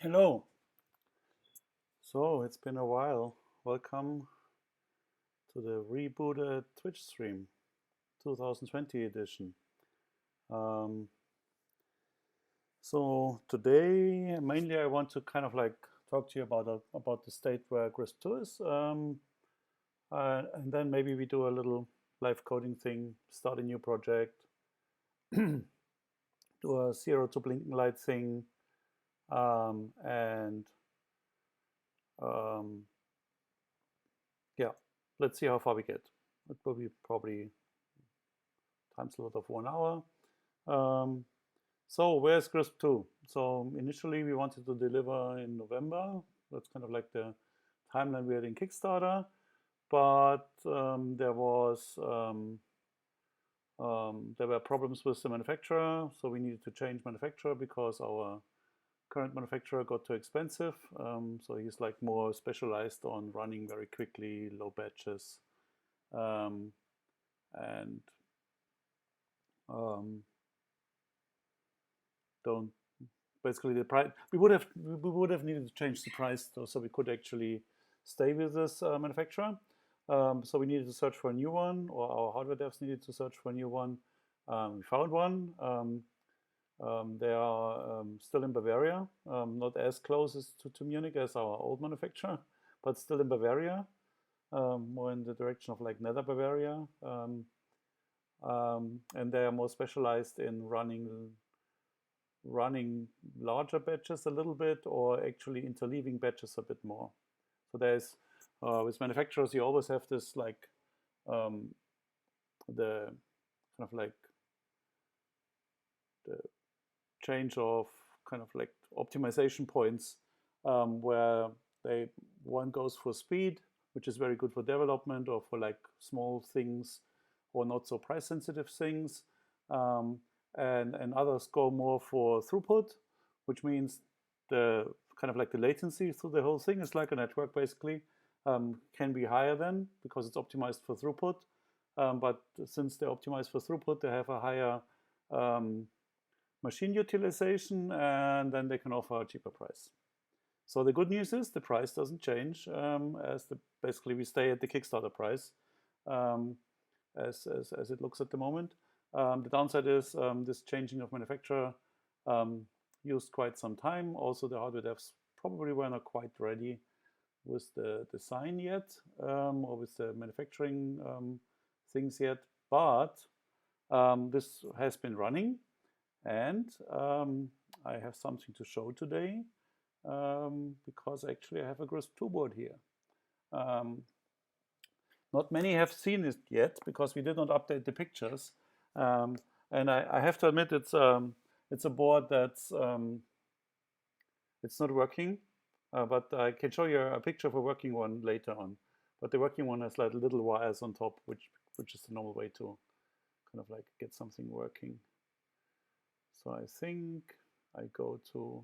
Hello. So it's been a while. Welcome to the rebooted Twitch stream, 2020 edition. Um, so today, mainly, I want to kind of like talk to you about the state where GRiSP 2 is, and then maybe we do a little live coding thing, start a new project, do a zero to blinking light thing, and um, yeah, let's see how far we get. It will be probably time slot of 1 hour. Um, so where's GRiSP 2? So initially we wanted to deliver in November. That's kind of like the timeline we had in Kickstarter. But there were problems with the manufacturer, so we needed to change manufacturer because our current manufacturer got too expensive. So he's like more specialized on running very quickly, low batches, um, and um, don't basically the price. We would have needed to change the price though, so we could actually stay with this manufacturer. So we needed to search for a new one, or our hardware devs needed to search for a new one. We found one. They are still in Bavaria, not as close as to Munich as our old manufacturer, but still in Bavaria, more in the direction of like Nether Bavaria. And they are more specialized in running larger batches a little bit, or actually interleaving batches a bit more. So there's with manufacturers, you always have this like um, the kind of like the change of kind of like optimization points, where one goes for speed, which is very good for development or for like small things or not so price sensitive things. Um, and others go more for throughput, which means the kind of like the latency through the whole thing is like a network basically, can be higher then because it's optimized for throughput. But since they're optimized for throughput, they have a higher um, machine utilization, and then they can offer a cheaper price. So the good news is the price doesn't change, basically we stay at the Kickstarter price, um, as it looks at the moment. The downside is this changing of manufacturer used quite some time. Also, the hardware devs probably were not quite ready with the design yet, or with the manufacturing things yet. But this has been running, and I have something to show today, because actually I have a GRiSP 2 board here. Um, Not many have seen it yet because we did not update the pictures. Um, and I have to admit it's a board that's it's not working, but I can show you a picture of a working one later on. But the working one has like little wires on top, which is the normal way to kind of like get something working. So I think I go to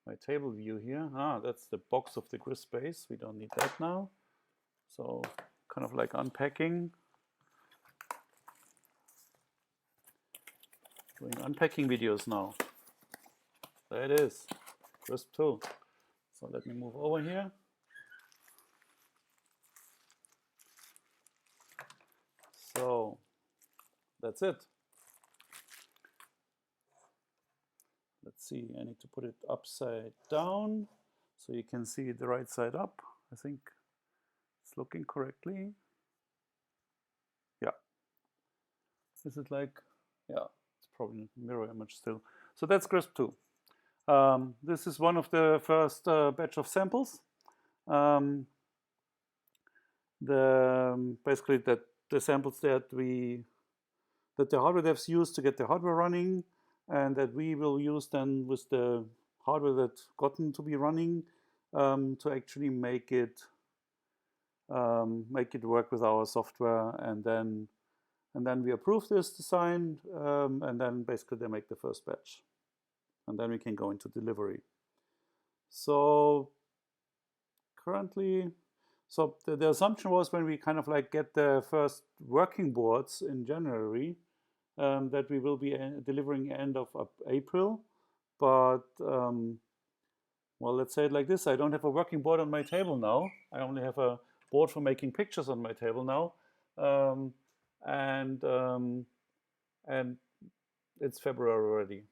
my table view here. That's the box of the GRiSP space. We don't need that now. So kind of like unpacking, doing unpacking videos now. There it is, GRiSP 2. So let me move over here. So that's it. Let's see, I need to put it upside down so you can see the right side up. I think it's looking correctly. Yeah. Is it like, yeah, it's probably mirror image still. So that's GRiSP 2. This is one of the first batch of samples. Basically the samples that the hardware devs use to get the hardware running, and that we will use then with the hardware that's gotten to be running, to actually make it work with our software, and then we approve this design, and then basically they make the first batch, and then we can go into delivery. So currently, so the assumption was when we kind of like get the first working boards in January, that we will be delivering end of April, but well, let's say it like this. I don't have a working board on my table now. I only have a board for making pictures on my table now. Um, and um, and it's February already.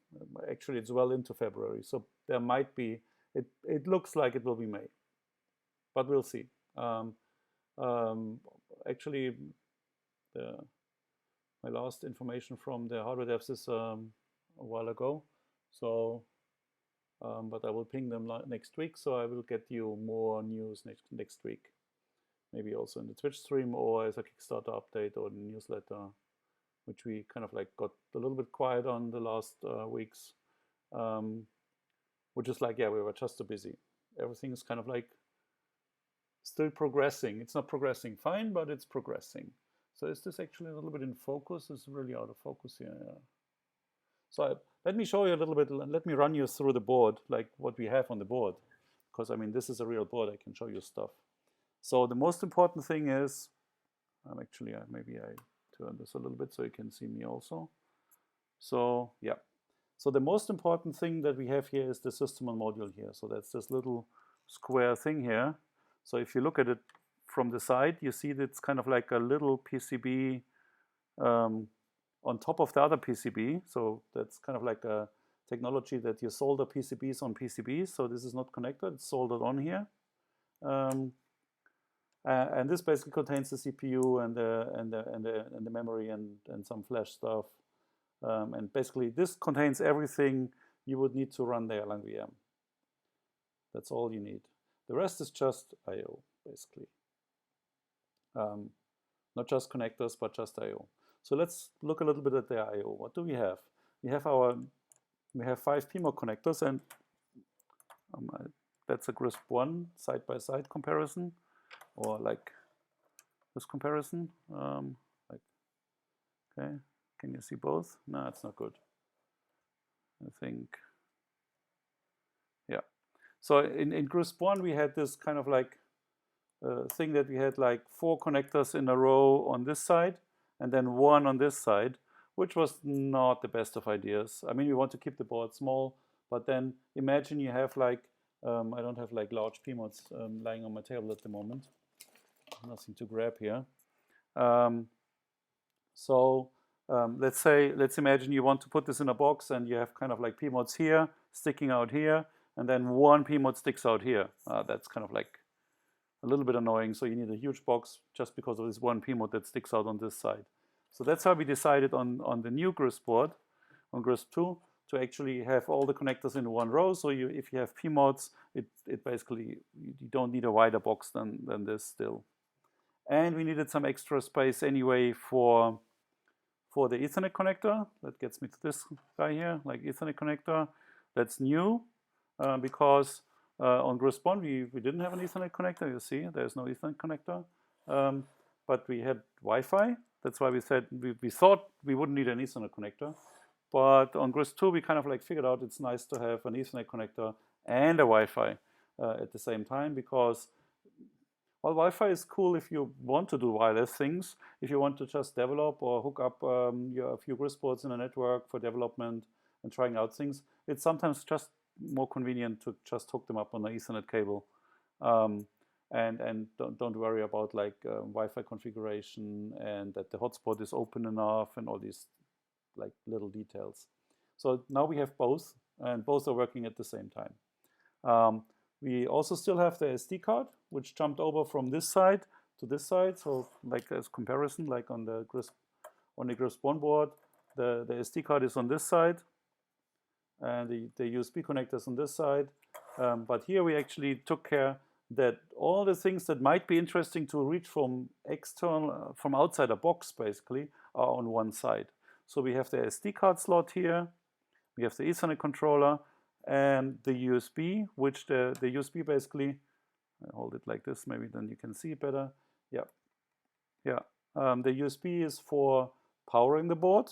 Actually, it's well into February, so there might be. It looks like it will be May, but we'll see. Um, um, Actually, the, my last information from the hardware devs is a while ago, so but I will ping them next week, so I will get you more news next week. Maybe also in the Twitch stream or as a Kickstarter update or the newsletter, which we kind of like got a little bit quiet on the last weeks, which is like, yeah, we were just too busy. Everything is kind of like still progressing. It's not progressing fine, but it's progressing. So is this actually a little bit in focus? It's really out of focus here. Yeah. So let me show you a little bit. Let me run you through the board, like what we have on the board, because I mean this is a real board. I can show you stuff. So the most important thing is, actually maybe I turn this a little bit so you can see me also. So yeah. So the most important thing that we have here is the system on module here. So that's this little square thing here. So if you look at it from the side, you see that it's kind of like a little PCB on top of the other PCB. So that's kind of like a technology that you solder PCBs on PCBs. So this is not connected, it's soldered on here. And this basically contains the CPU and the memory and some flash stuff. And basically this contains everything you would need to run the Erlang VM. That's all you need. The rest is just I/O, basically. Not just connectors, but just I/O. So let's look a little bit at the I/O. What do we have? We have 5 PMOC connectors, and that's a GRiSP1 side-by-side comparison, or like this comparison. Like, okay, can you see both? No, it's not good. I think, yeah. So in GRiSP1 we had this kind of like thing that we had like 4 connectors in a row on this side and then 1 on this side, which was not the best of ideas. I mean, we want to keep the board small, but then imagine you have like, I don't have like large PMODs lying on my table at the moment. Nothing to grab here. Let's imagine you want to put this in a box and you have kind of like PMODs here, sticking out here, and then 1 PMOD sticks out here. That's kind of like a little bit annoying, so you need a huge box just because of this 1 PMOD that sticks out on this side. So that's how we decided on the new GRiSP board, on GRiSP2, to actually have all the connectors in one row. So if you have PMODs, it basically, you don't need a wider box than this still. And we needed some extra space anyway for the Ethernet connector. That gets me to this guy here, like Ethernet connector. That's new because on GRiSP1 we didn't have an Ethernet connector. You see, there's no Ethernet connector, but we had Wi-Fi. That's why we said we thought we wouldn't need an Ethernet connector. But on GRiSP2 we kind of like figured out it's nice to have an Ethernet connector and a Wi-Fi at the same time, because well, Wi-Fi is cool if you want to do wireless things. If you want to just develop or hook up a few GRiSP boards in a network for development and trying out things, it's sometimes just more convenient to just hook them up on an Ethernet cable, and don't worry about like Wi-Fi configuration and that the hotspot is open enough and all these like little details. So now we have both, and both are working at the same time. We also still have the SD card, which jumped over from this side to this side. So like as comparison, like on the GRiSP1 board, the SD card is on this side, and the USB connector is on this side. But here we actually took care that all the things that might be interesting to reach from external, from outside a box basically, are on one side. So we have the SD card slot here, we have the Ethernet controller, and the USB, which the USB basically, I hold it like this, maybe then you can see it better. Yeah, yeah. The USB is for powering the board.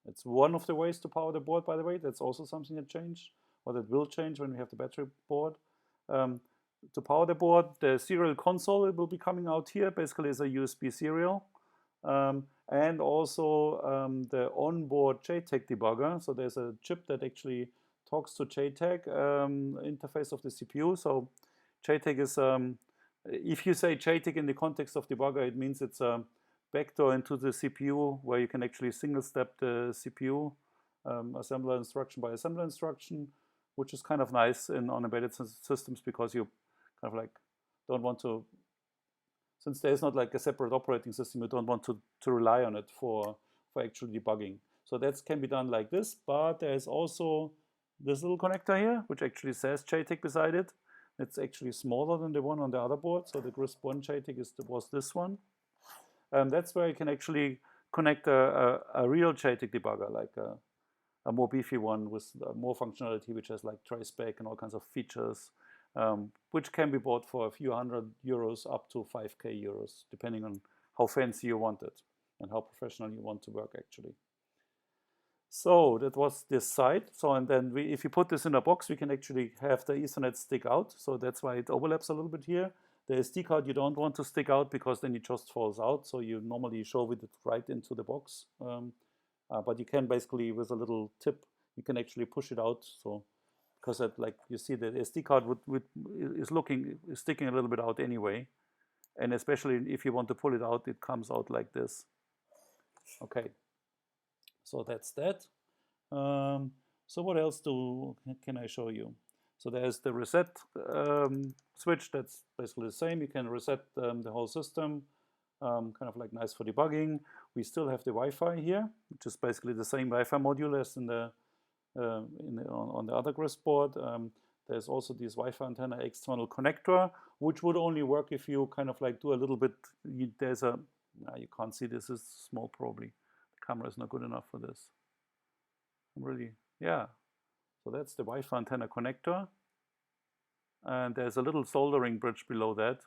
It's one of the ways to power the board, by the way. That's also something that changed, or that will change when we have the battery board. To power the board, the serial console will be coming out here, basically as a USB serial. And also the onboard JTAG debugger. So there's a chip that actually talks to JTAG interface of the CPU. So JTAG is, if you say JTAG in the context of debugger, it means it's a backdoor into the CPU where you can actually single step the CPU assembler instruction by assembler instruction, which is kind of nice on embedded systems because you kind of like don't want to, since there's not like a separate operating system, you don't want to rely on it for actually debugging. So that can be done like this, but there's also this little connector here, which actually says JTAG beside it. It's actually smaller than the one on the other board. So the GRiSP1 JTAG was this one. That's where you can actually connect a real JTAG debugger, like a more beefy one with more functionality, which has like traceback and all kinds of features, which can be bought for a few €100 up to 5K euros, depending on how fancy you want it and how professional you want to work actually. So that was this side. So and then if you put this in a box, we can actually have the Ethernet stick out. So that's why it overlaps a little bit here. The SD card you don't want to stick out because then it just falls out. So you normally shove it right into the box. But you can basically, with a little tip, you can actually push it out. So because like you see the SD card is sticking a little bit out anyway. And especially if you want to pull it out, it comes out like this. Okay. So that's that. So what else can I show you? So there's the reset switch. That's basically the same. You can reset the whole system, kind of like nice for debugging. We still have the Wi-Fi here, which is basically the same Wi-Fi module as on the other GRiSP board. There's also this Wi-Fi antenna external connector, which would only work if you kind of like do a little bit. There's a, you can't see, this is small probably. The camera is not good enough for this. Really, yeah. So that's the Wi-Fi antenna connector. And there's a little soldering bridge below that.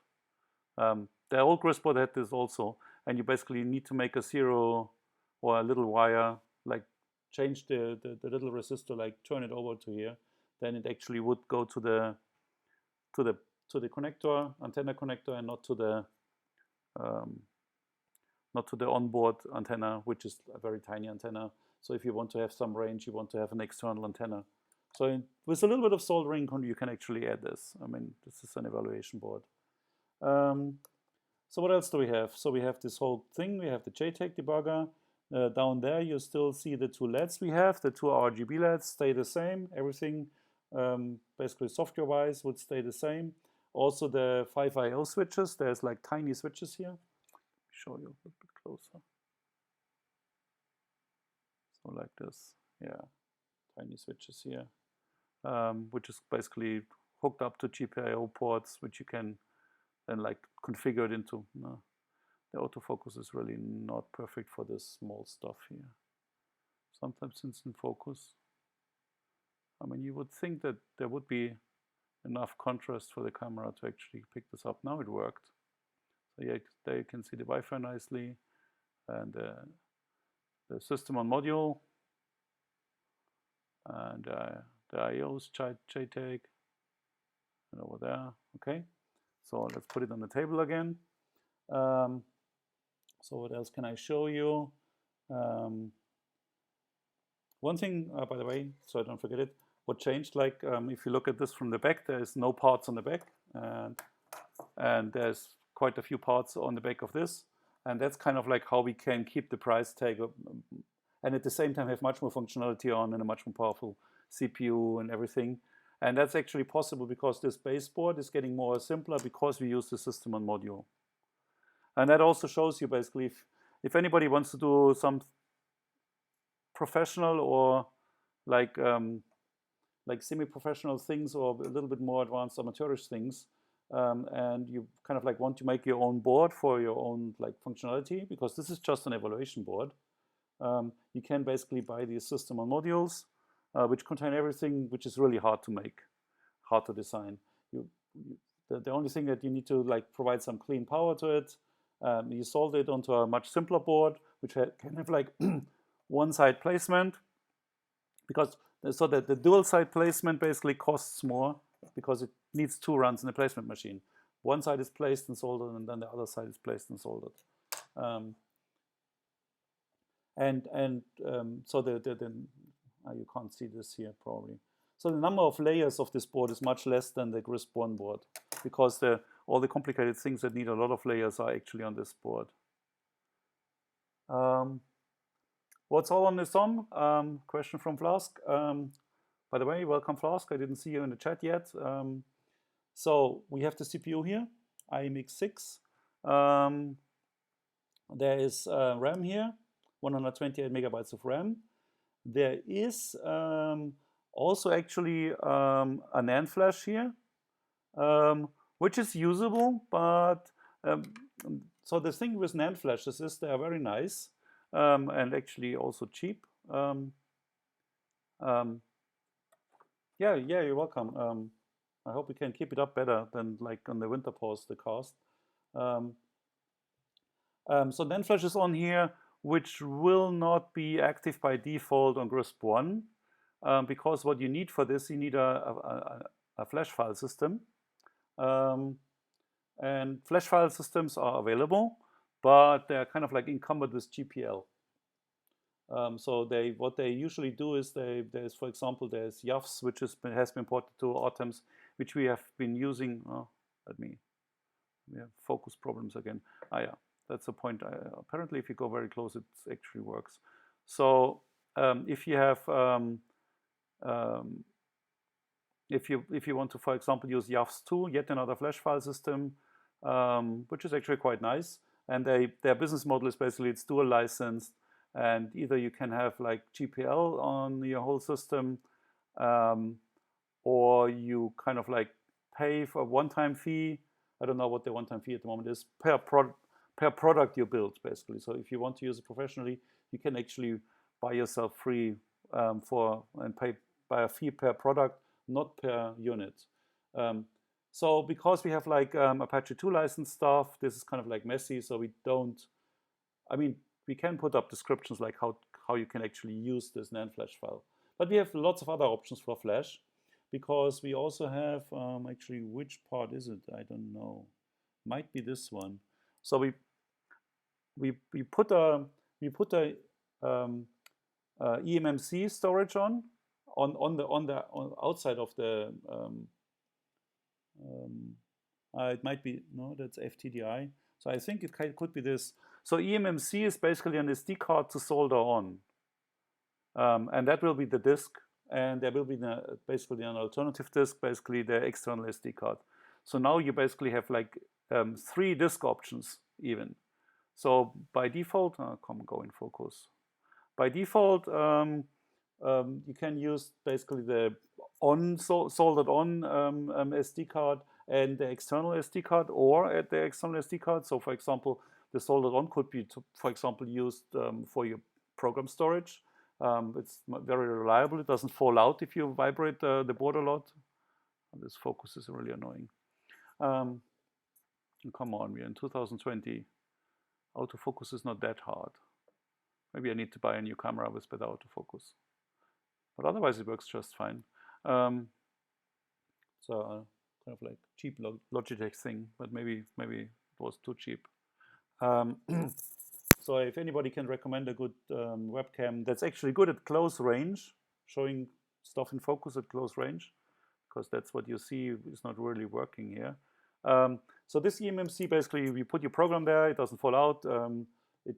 The old GRiSP board had this also. And you basically need to make a 0 or a little wire, like change the little resistor, like turn it over to here. Then it actually would go to the connector, antenna connector, and not to the onboard antenna, which is a very tiny antenna. So if you want to have some range, you want to have an external antenna. So with a little bit of soldering, you can actually add this. I mean, this is an evaluation board. So what else do we have? So we have this whole thing. We have the JTAG debugger. Down there, you still see the two LEDs we have. The two RGB LEDs stay the same. Everything, basically software-wise, would stay the same. Also, the 5 I/O switches. There's like tiny switches here. Let me show you a little bit closer. So like this, yeah, tiny switches here, which is basically hooked up to GPIO ports, which you can then like configure it into. No, the autofocus is really not perfect for this small stuff here. Sometimes instant focus. I mean, you would think that there would be enough contrast for the camera to actually pick this up. Now it worked. So yeah, there you can see the Wi-Fi nicely, and the system on module, and the IOs JTAG, and over there. Okay, so let's put it on the table again. So what else can I show you? One thing, by the way, so I don't forget it, what changed, like if you look at this from the back, there's no parts on the back, and there's quite a few parts on the back of this, and that's kind of like how we can keep the price tag and at the same time have much more functionality on and a much more powerful CPU and everything. And that's actually possible because this baseboard is getting more simpler because we use the system on module. And that also shows you basically if anybody wants to do some professional or like semi-professional things or a little bit more advanced amateurish things, and you kind of like want to make your own board for your own like functionality, because this is just an evaluation board. You can basically buy these system on modules, which contain everything, which is really hard to make, hard to design. The only thing that you need to like provide some clean power to it. You solve it onto a much simpler board, which can have like one side placement, because so that the dual side placement basically costs more because it needs 2 runs in the placement machine. One side is placed and soldered, and then the other side is placed and soldered. So you can't see this here probably. So the number of layers of this board is much less than the GRiSP-1 board, because all the complicated things that need a lot of layers are actually on this board. What's all on the SOM? Question from Flask. By the way, welcome Flask. I didn't see you in the chat yet. So we have the CPU here, IMX6. There is RAM here, 128 megabytes of RAM. There is also actually a NAND flash here, which is usable, but so the thing with NAND flashes is they are very nice and actually also cheap. Yeah, you're welcome. I hope we can keep it up better than like on the winter pause, the cast. So NAND flash is on here, which will not be active by default on GRiSP-1, because what you need for this, you need a flash file system. And flash file systems are available, but they're kind of like encumbered with GPL. So what they usually do is there's, for example, there's YAFs, which has been ported to Autemps, which we have been using. We have focus problems again. Yeah, that's the point. Apparently, if you go very close, it actually works. So if you have if you want to, for example, use YAFs2, yet another flash file system, which is actually quite nice, and their business model is basically it's dual licensed. And either you can have like GPL on your whole system, or you kind of like pay for a one-time fee. I don't know what the one-time fee at the moment is, per product you build, basically. So if you want to use it professionally, you can actually buy yourself free and pay by a fee per product, not per unit. So because we have like Apache 2 license stuff, this is kind of like messy. So we don't, we can put up descriptions like how you can actually use this NAND flash file. But we have lots of other options for flash, because we also have, actually, which part is it? I don't know. Might be this one. So we put a eMMC storage on the outside of the it might be, no, that's FTDI. So I think it could be this. So eMMC is basically an SD card to solder on, and that will be the disk, and there will be basically an alternative disk, basically the external SD card. So now you basically have like 3 disk options even. So by default, go in focus. By default, you can use basically the soldered on SD card and the external SD card, or at the external SD card. So for example, the soldered on could be, for example, used for your program storage. It's very reliable. It doesn't fall out if you vibrate the board a lot. This focus is really annoying. Come on, we're in 2020. Autofocus is not that hard. Maybe I need to buy a new camera with better autofocus. But otherwise, it works just fine. So kind of like cheap Logitech thing, but maybe it was too cheap. So if anybody can recommend a good webcam that's actually good at close range, showing stuff in focus at close range, because that's what you see is not really working here. So this eMMC, basically, we put your program there, it doesn't fall out, it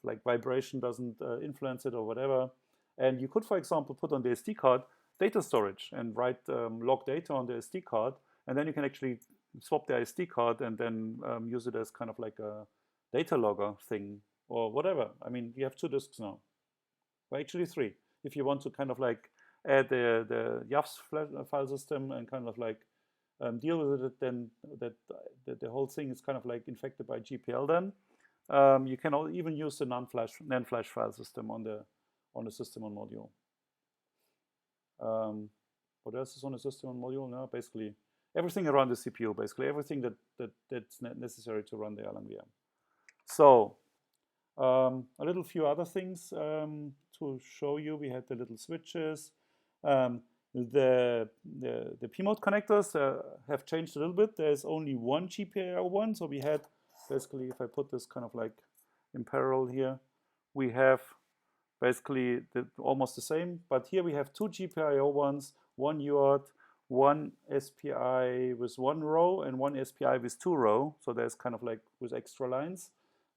like vibration doesn't influence it or whatever. And you could, for example, put on the SD card data storage and write log data on the SD card, and then you can actually swap the SD card and then use it as kind of like a data logger thing or whatever. I mean, you have 2 disks now, well, actually 3. If you want to kind of like add the YAFs file system and kind of like deal with it, then the whole thing is kind of like infected by GPL. Then you can even use the NAND flash file system on the system on module. What else is on the system on module? No, basically everything around the CPU, basically everything that's necessary to run the LNVM. So a little few other things to show you. We had the little switches. The P-mode connectors have changed a little bit. There's only one GPIO1, so we had basically, if I put this kind of like in parallel here, we have basically almost the same, but here we have 2 GPIO1s, one UART, one SPI with 1 row, and one SPI with 2 row. So there's kind of like with extra lines.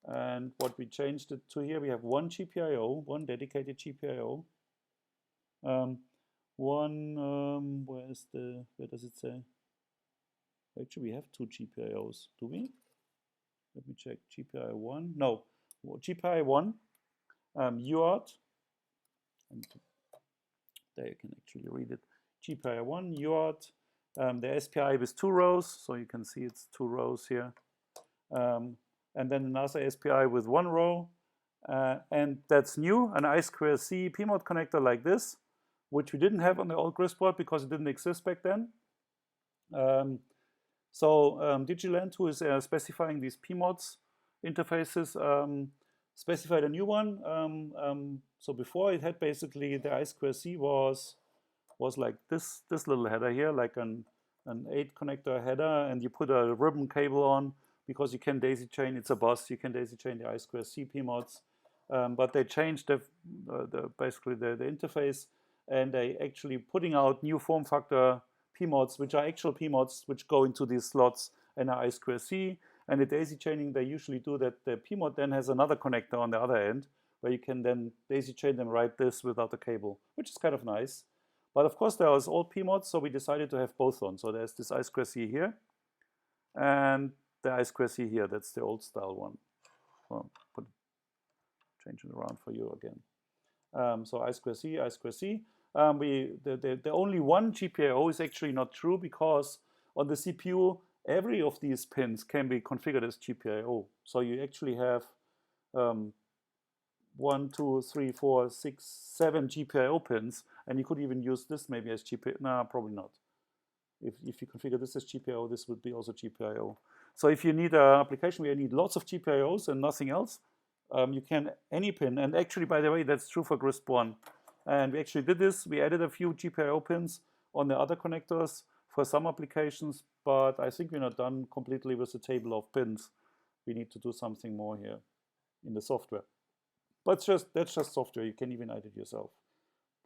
And what we changed it to here, we have one GPIO, one dedicated GPIO. Where does it say? Actually, we have 2 GPIOs, do we? Let me check. GPI 1, no, GPI 1, UART, and there you can actually read it. GPI 1, UART, the SPI with 2 rows, so you can see it's 2 rows here. And then another SPI with 1 row, and that's new, an I2C PMOD connector like this, which we didn't have on the old GRiSP board because it didn't exist back then. Digiland, who is specifying these PMODs interfaces, specified a new one. So before it had basically the I2C was like this little header here, like an 8 connector header, and you put a ribbon cable on because you can daisy chain. It's a bus. You can daisy chain the I2C PMODs, but they changed basically the interface, and they actually putting out new form factor PMODs, which are actual PMODs which go into these slots and are I2C. And the daisy chaining, they usually do that. The PMOD then has another connector on the other end where you can then daisy chain them right this without a cable, which is kind of nice. But of course, there was old PMODs, so we decided to have both on. So there's this I2C here and the I2C here. That's the old style one. Well, change it around for you again. So I2C, I2C. The only one GPIO is actually not true because on the CPU, every of these pins can be configured as GPIO. So you actually have 1, 2, 3, 4, 6, 7 GPIO pins, and you could even use this maybe as GPIO. No, probably not. If you configure this as GPIO, this would be also GPIO. So if you need an application where you need lots of GPIOs and nothing else, you can any pin. And actually, by the way, that's true for GRiSP 1. And we actually did this. We added a few GPIO pins on the other connectors for some applications, but I think we're not done completely with the table of pins. We need to do something more here in the software. But that's just software. You can even edit yourself.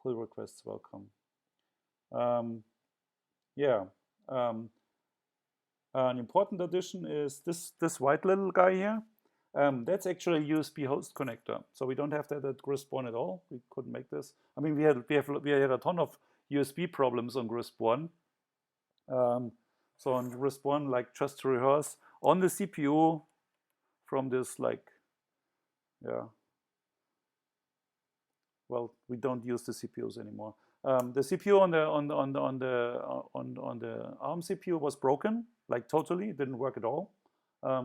Pull requests welcome. An important addition is this white little guy here. That's actually a USB host connector. So we don't have that at GRiSP 1 at all. We couldn't make this. I mean, we had a ton of USB problems on GRiSP 1. So on GRiSP 1, like just to rehearse, on the CPU from this well, we don't use the CPUs anymore. The CPU on the ARM CPU was broken, like totally, it didn't work at all.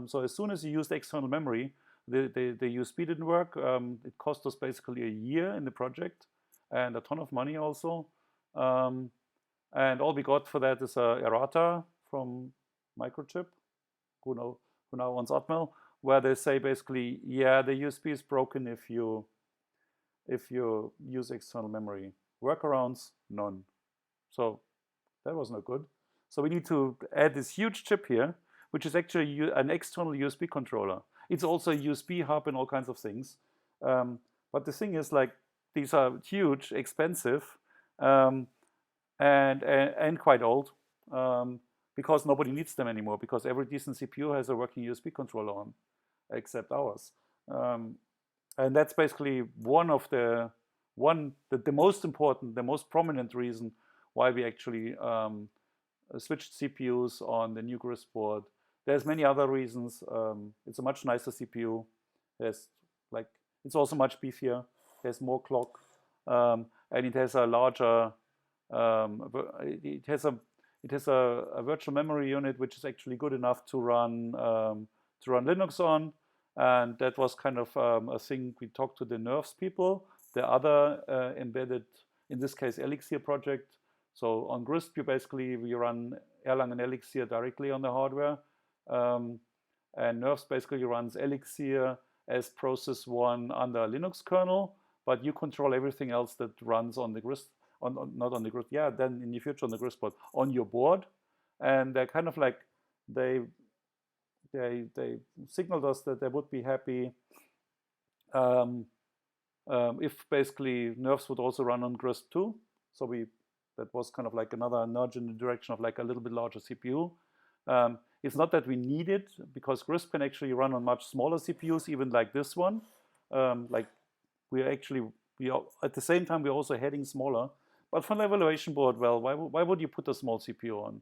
So as soon as you used external memory, the USB didn't work. It cost us basically a year in the project and a ton of money also. And all we got for that is a errata from Microchip, who now owns Atmel, where they say basically, yeah, the USB is broken if you use external memory. Workarounds, none. So that was not good. So we need to add this huge chip here, which is actually an external USB controller. It's also a USB hub and all kinds of things. But the thing is, like, these are huge, expensive, and quite old, because nobody needs them anymore, because every decent CPU has a working USB controller on, except ours. And that's basically the most important, the most prominent reason why we actually switched CPUs on the new GRiSP board. There's many other reasons. It's a much nicer CPU. It's also much beefier. There's more clock, and it has a larger. It has a virtual memory unit which is actually good enough to run Linux on. And that was kind of a thing we talked to the NERVS people, the other embedded, in this case, Elixir project. So on GRiSP, we run Erlang and Elixir directly on the hardware. And NERVS basically runs Elixir as process one under Linux kernel, but you control everything else that runs on the GRiSP, not on the GRiSP, yeah, then in the future on the GRiSP board, on your board. And they're kind of like, they signaled us that they would be happy if basically NERVS would also run on GRiSP too. So that was kind of like another nudge in the direction of like a little bit larger CPU. It's not that we need it, because GRiSP can actually run on much smaller CPUs, even like this one. Like we are at the same time we're also heading smaller. But for an evaluation board, well, why would you put a small CPU on?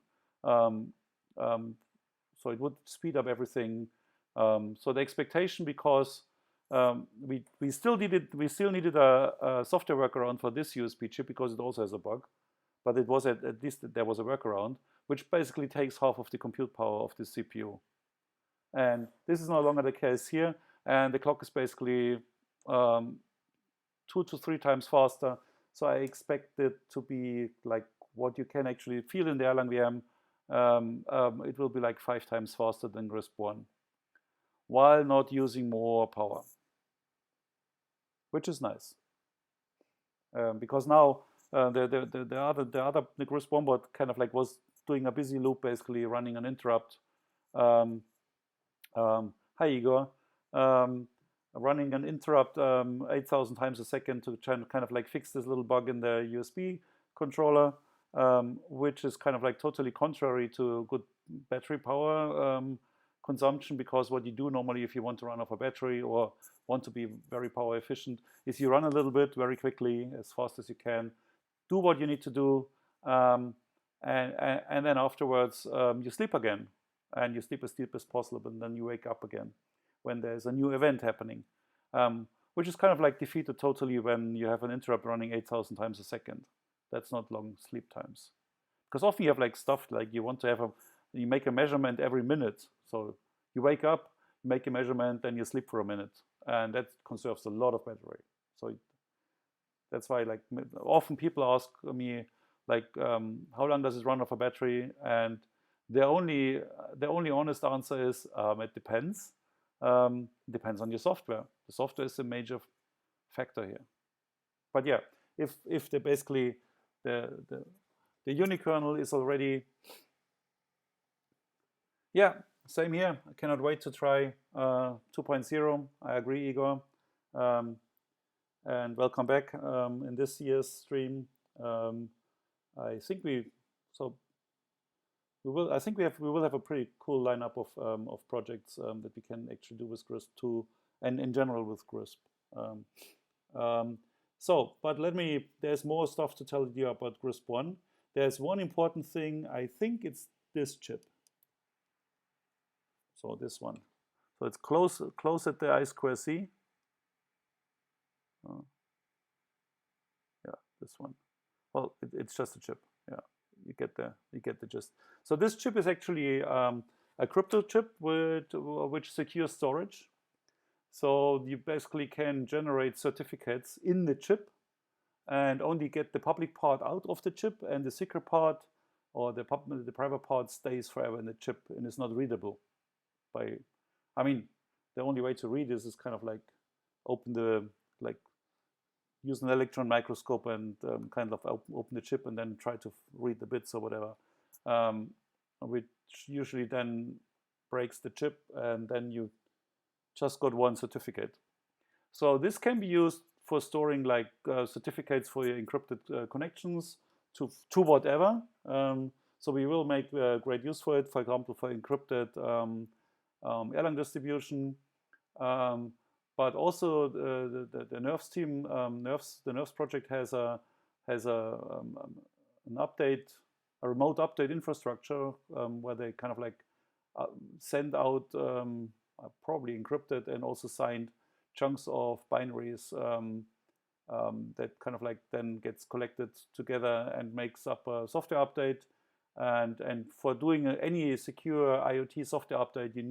So it would speed up everything. So the expectation, because we still needed a software workaround for this USB chip, because it also has a bug, but it was at least there was a workaround, which basically takes half of the compute power of the CPU. And this is no longer the case here, and the clock is basically 2 to 3 times faster. So I expect it to be like what you can actually feel in the Erlang VM. It will be like 5 times faster than GRiSP-1, while not using more power, which is nice. Because now the GRiSP-1 board kind of like was doing a busy loop, basically running an interrupt. Hi Igor. Running an interrupt 8,000 times a second to try and kind of like fix this little bug in the USB controller, which is kind of like totally contrary to good battery power consumption, because what you do normally if you want to run off a battery or want to be very power efficient is you run a little bit very quickly, as fast as you can, do what you need to do, and then afterwards you sleep again, and you sleep as deep as possible, and then you wake up again when there's a new event happening, which is kind of like defeated totally when you have an interrupt running 8,000 times a second. That's not long sleep times. Because often you have like stuff like you want to have you make a measurement every minute. So you wake up, you make a measurement, then you sleep for a minute. And that conserves a lot of battery. So that's why like often people ask me like, how long does it run off a battery? And the only honest answer is it depends. Depends on your software. The software is a major factor here. But yeah, if the basically the unikernel is already, yeah, same here. I cannot wait to try 2.0. I agree, Igor. And welcome back in this year's stream. I think we will have a pretty cool lineup of projects that we can actually do with GRiSP 2 and in general with GRiSP. But there's more stuff to tell you about GRiSP-1. There's one important thing. I think it's this chip. So this one. So it's close at the I2C. Yeah, this one. Well, it's just a chip. Yeah, you get the gist. So this chip is actually a crypto chip which secures storage. So you basically can generate certificates in the chip and only get the public part out of the chip, and the secret part or the private part stays forever in the chip and is not readable. The only way to read this is kind of like use an electron microscope and kind of open the chip and then try to read the bits or whatever, which usually then breaks the chip, and then you just got one certificate. So this can be used for storing like certificates for your encrypted connections to whatever. So we will make great use for it, for example, for encrypted Erlang distribution. But also the NERVS team, the NERVS project has an update, a remote update infrastructure where they kind of like send out probably encrypted and also signed chunks of binaries that kind of like then gets collected together and makes up a software update. And for doing any secure IoT software update, you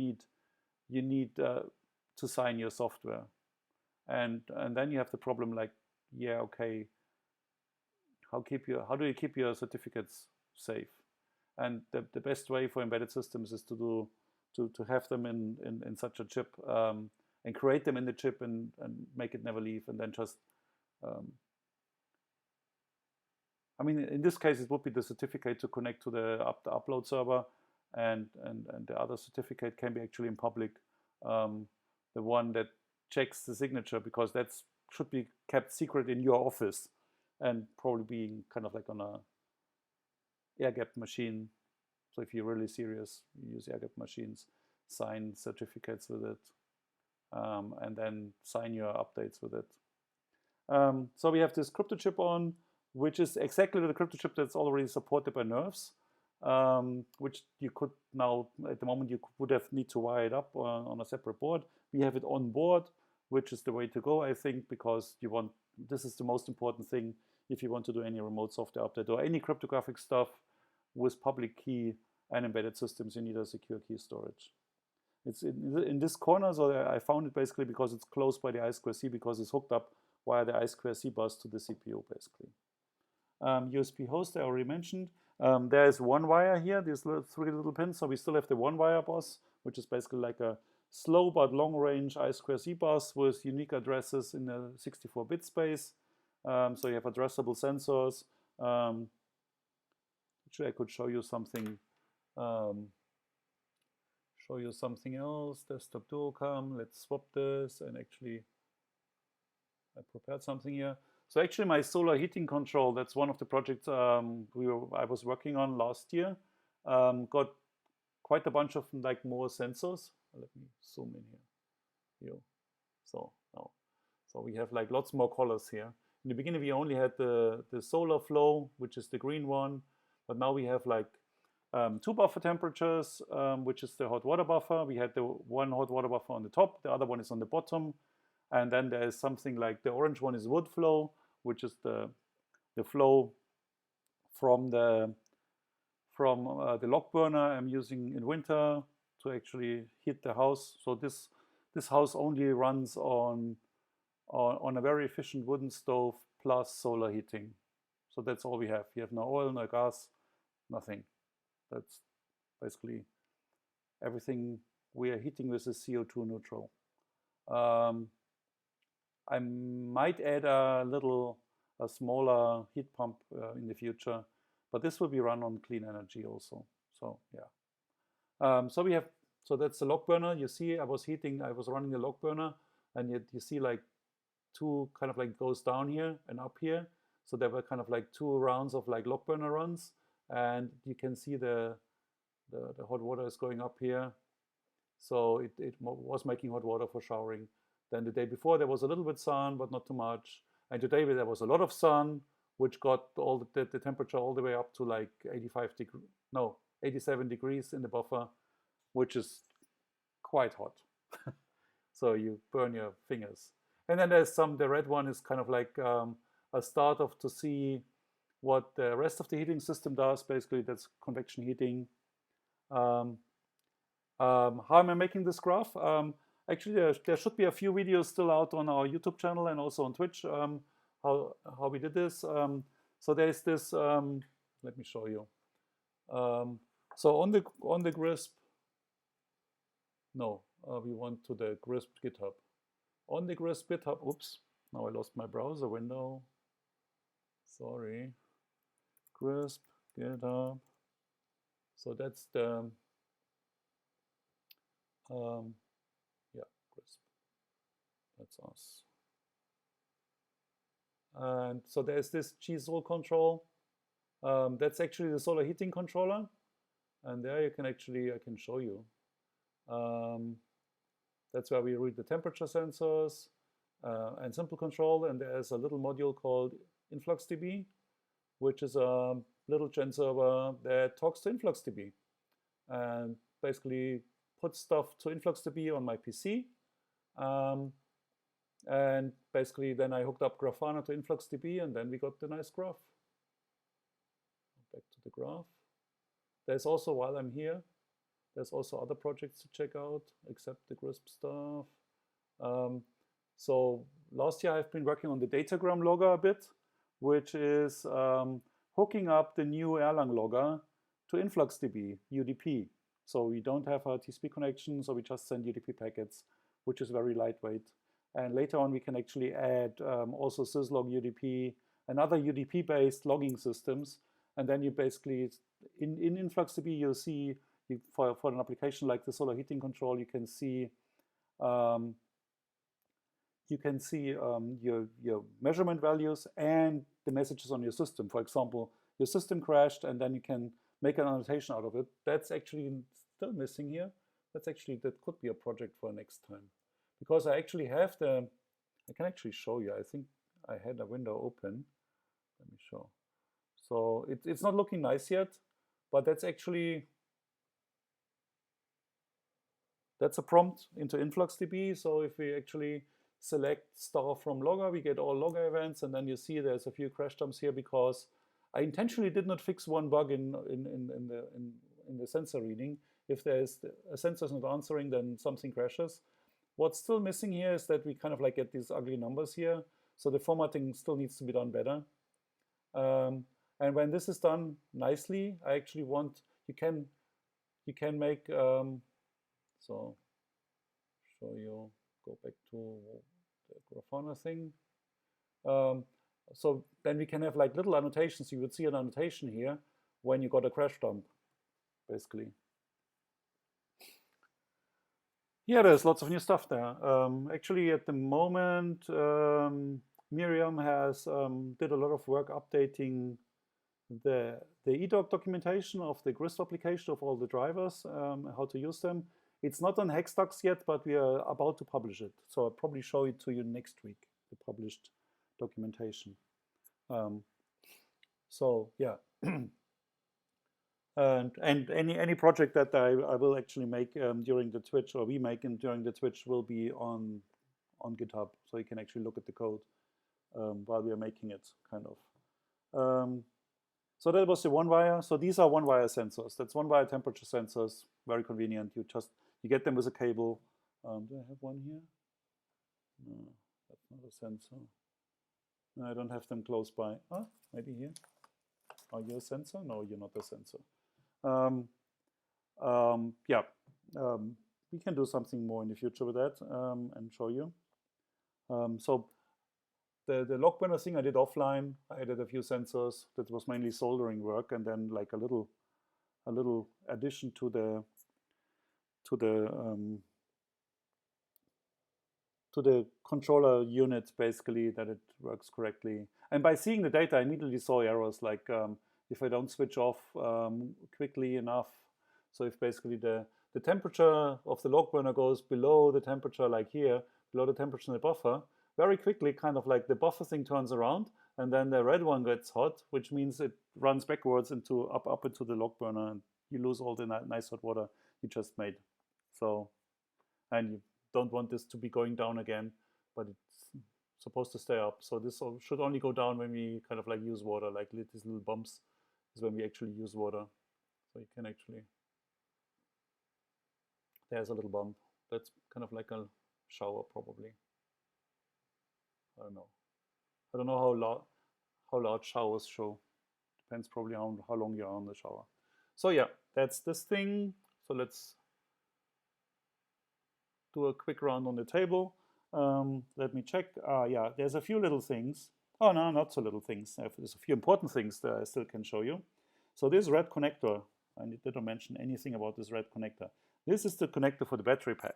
need to sign your software, and then you have the problem like, yeah, okay, how do you keep your certificates safe? And the best way for embedded systems is to have them in such a chip, and create them in the chip and make it never leave, and then just in this case it would be the certificate to connect to the upload server, and the other certificate can be actually in public, the one that checks the signature, because that should be kept secret in your office and probably being kind of like on air-gapped machine. So if you're really serious, you use air-gapped machines, sign certificates with it, and then sign your updates with it. So we have this crypto chip on, which is exactly the crypto chip that's already supported by nerves, which you could now, at the moment, you would have need to wire it up on a separate board. We have it on board, which is the way to go, I think, because this is the most important thing if you want to do any remote software update or any cryptographic stuff with public key and embedded systems. You need a secure key storage. It's in this corner, so I found it basically because it's close by the I2C, because it's hooked up via the I2C bus to the CPU, basically. USB host, I already mentioned. There is one wire here, these three little pins, so we still have the one wire bus, which is basically like a slow but long range I2C bus with unique addresses in the 64-bit space. So you have addressable sensors. Actually, I could show you something. Show you something else. Desktop duocam. Let's swap this, and actually, I prepared something here. So actually, my solar heating control, that's one of the projects I was working on last year. Got quite a bunch of like more sensors. Let me zoom in here. So now, so we have like lots more colors here. In the beginning, we only had the solar flow, which is the green one, but now we have like two buffer temperatures, which is the hot water buffer. We had the one hot water buffer on the top, the other one is on the bottom. And then there is something like the orange one is wood flow, which is the flow from the log burner I'm using in winter to actually heat the house. So this house only runs on a very efficient wooden stove plus solar heating. So that's all we have. We have no oil, no gas, nothing. That's basically everything we are heating with is CO2 neutral. I might add a smaller heat pump in the future, but this will be run on clean energy also. So yeah. So that's the log burner. You see, I was running the log burner, and yet you see like two kind of like goes down here and up here. So there were kind of like two rounds of like log burner runs, and you can see the hot water is going up here. So it was making hot water for showering. Then the day before there was a little bit sun, but not too much. And today there was a lot of sun, which got all the temperature all the way up to like 87 degrees in the buffer, which is quite hot. So you burn your fingers. And then there's the red one is kind of like a start of to see what the rest of the heating system does. Basically, that's convection heating. How am I making this graph? Actually, there should be a few videos still out on our YouTube channel and also on Twitch, how we did this. So there's this, let me show you. So on the GRiSP, no, we went to the GRiSP GitHub. On the GRiSP GitHub, oops, now I lost my browser window. Sorry. GRiSP GitHub. So that's the, yeah, GRiSP. That's us. And so there's this GSOL control. That's actually the solar heating controller. And there you can actually, I can show you. That's where we read the temperature sensors and simple control. And there's a little module called InfluxDB, which is a little gen server that talks to InfluxDB and basically puts stuff to InfluxDB on my PC. And basically then I hooked up Grafana to InfluxDB, and then we got the nice graph. Back to the graph. There's also, while I'm here, there's also other projects to check out except the GRiSP stuff. So last year I've been working on the datagram logger a bit, which is hooking up the new Erlang logger to InfluxDB, UDP. So we don't have a TCP connection, so we just send UDP packets, which is very lightweight. And later on we can actually add also syslog UDP and other UDP-based logging systems. And then you basically, in InfluxDB, you'll see, for an application like the solar heating control, you can see your measurement values and the messages on your system. For example, your system crashed, and then you can make an annotation out of it. That's actually still missing here. That could be a project for next time, because I actually have I can actually show you. I think I had a window open. Let me show. So it's not looking nice yet, but that's a prompt into InfluxDB. So if we actually select star from logger, we get all logger events, and then you see there's a few crash dumps here because I intentionally did not fix one bug in the sensor reading. If there's a sensor is not answering, then something crashes. What's still missing here is that we kind of like get these ugly numbers here. So the formatting still needs to be done better. And when this is done nicely, I actually want you can make so show you, go back to the Grafana thing. So then we can have like little annotations. You would see an annotation here when you got a crash dump, basically. Yeah, there's lots of new stuff there. Actually, at the moment, Miriam has did a lot of work updating the eDoc documentation of the GRiSP application of all the drivers, how to use them. It's not on Hexdocs yet, but we are about to publish it. So I'll probably show it to you next week, the published documentation. So yeah, and any project that I will actually make during the Twitch, or we make during the Twitch, will be on GitHub, so you can actually look at the code while we are making it, kind of. So that was the one wire. So these are one wire sensors. That's one wire temperature sensors. Very convenient. You get them with a cable. Do I have one here? No, that's not a sensor. No, I don't have them close by. Ah, maybe here. Are you a sensor? No, you're not a sensor. Yeah, we can do something more in the future with that and show you. So the log burner thing I did offline. I added a few sensors. That was mainly soldering work, and then like a little addition to the controller unit, basically, that it works correctly. And by seeing the data, I immediately saw errors like if I don't switch off quickly enough. So if basically the temperature of the log burner goes below the temperature, like here, below the temperature in the buffer, very quickly, kind of like the buffer thing turns around, and then the red one gets hot, which means it runs backwards up into the log burner, and you lose all the nice hot water you just made. So, and you don't want this to be going down again, but it's supposed to stay up. So this should only go down when we kind of like use water, like these little bumps is when we actually use water. So you can actually, there's a little bump. That's kind of like a shower, probably. I don't know. I don't know how large showers show. Depends probably on how long you're on the shower. So yeah, that's this thing. So let's do a quick round on the table. Let me check. Yeah, there's a few little things. Oh no, not so little things. There's a few important things that I still can show you. So this red connector, I didn't mention anything about this red connector. This is the connector for the battery pack.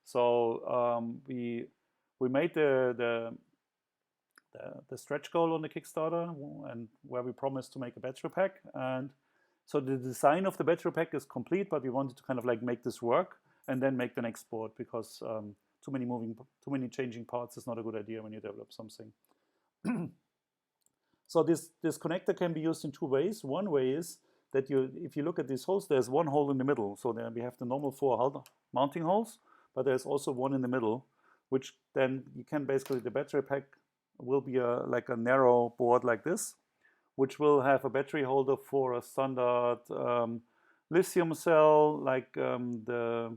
So we made the stretch goal on the Kickstarter, and where we promised to make a battery pack. And so the design of the battery pack is complete, but we wanted to kind of like make this work and then make the next board, because too many changing parts is not a good idea when you develop something. So this connector can be used in two ways. One way is that if you look at these holes, there's one hole in the middle. So there we have the normal 4 mounting holes, but there's also one in the middle, which then you can basically, the battery pack will be like a narrow board like this, which will have a battery holder for a standard lithium cell, like the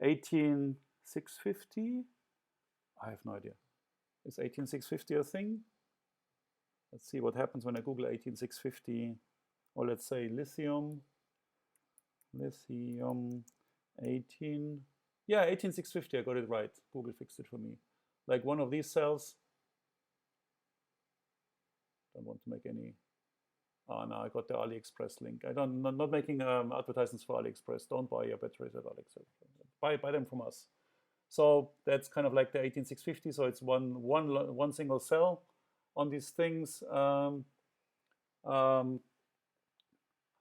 18650. I have no idea. Is 18650 a thing? Let's see what happens when I Google 18650, or let's say lithium 18. Yeah, 18650, I got it right. Google fixed it for me. Like one of these cells. Don't want to make any. Oh no, I got the AliExpress link. Not making advertisements for AliExpress. Don't buy your batteries at AliExpress. Buy them from us. So that's kind of like the 18650. So it's one single cell on these things. Um,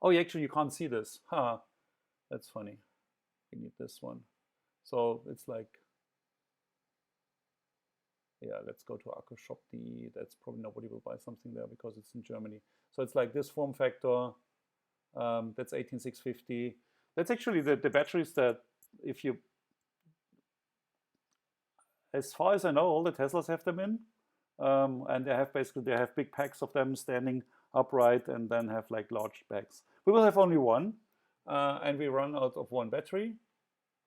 oh, actually, you can't see this. Huh. That's funny. We need this one. So it's like, yeah, let's go to Akkushop.de. That's probably nobody will buy something there because it's in Germany. So it's like this form factor. That's 18650. That's actually the batteries that, if you, as far as I know, all the Teslas have them in. And they have big packs of them standing upright and then have like large bags. We will have only one, and we run out of one battery.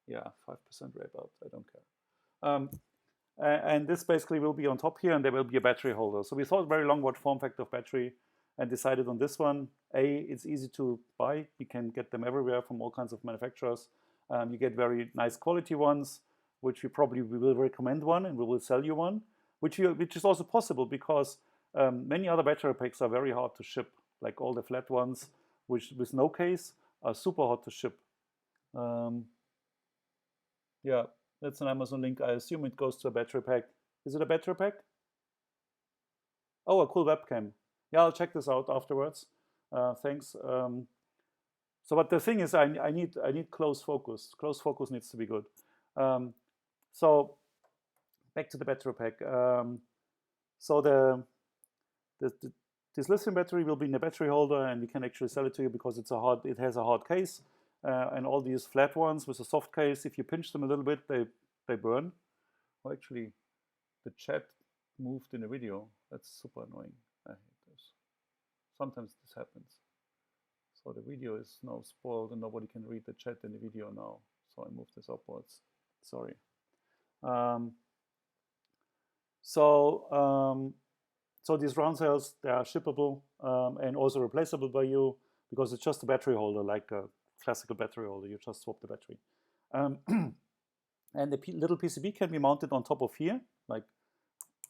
Yeah, 5% rate out. I don't care. And this basically will be on top here, and there will be a battery holder. So we thought very long what form factor of battery and decided on this one. It's easy to buy. You can get them everywhere from all kinds of manufacturers. You get very nice quality ones, which we will recommend one, and we will sell you one, which is also possible because many other battery packs are very hard to ship. Like all the flat ones, which with no case, are super hard to ship. Yeah, that's an Amazon link. I assume it goes to a battery pack. Is it a battery pack? Oh, a cool webcam. Yeah, I'll check this out afterwards. Thanks. But the thing is, I need close focus. Close focus needs to be good. So back to the battery pack. So this lithium battery will be in a battery holder, and we can actually sell it to you because it has a hard case. And all these flat ones with a soft case, if you pinch them a little bit, they burn. Oh, actually, the chat moved in the video. That's super annoying. I hate this. Sometimes this happens. So the video is now spoiled and nobody can read the chat in the video now. So I moved this upwards. Sorry. So these round cells, they are shippable and also replaceable by you because it's just a battery holder, like a classical battery holder. You just swap the battery. And the little PCB can be mounted on top of here, like